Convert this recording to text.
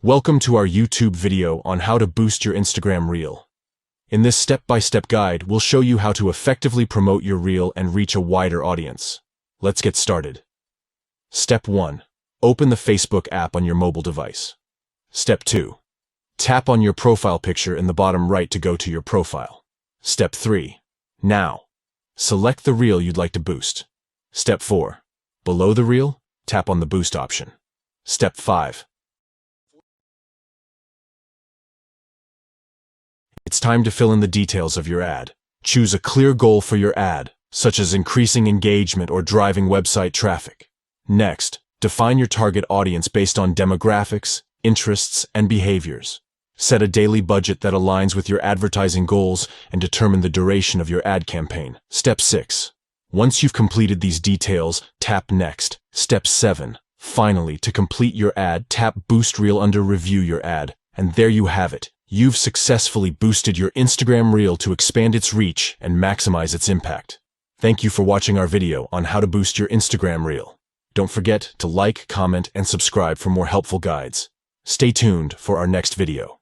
Welcome to our YouTube video on how to boost your Instagram Reel. In this step-by-step guide, we'll show you how to effectively promote your Reel and reach a wider audience. Let's get started. Step 1. Open the Facebook app on your mobile device. Step 2. Tap on your profile picture in the bottom right to go to your profile. Step 3. Now, select the Reel you'd like to boost. Step 4. Below the Reel, tap on the Boost option. Step 5. It's time to fill in the details of your ad. Choose a clear goal for your ad, such as increasing engagement or driving website traffic. Next, define your target audience based on demographics, interests, and behaviors. Set a daily budget that aligns with your advertising goals and determine the duration of your ad campaign. Step 6. Once you've completed these details, tap Next. Step 7. Finally, to complete your ad, tap Boost Reel under Review Your Ad, and there you have it. You've successfully boosted your Instagram Reel to expand its reach and maximize its impact. Thank you for watching our video on how to boost your Instagram Reel. Don't forget to like, comment, and subscribe for more helpful guides. Stay tuned for our next video.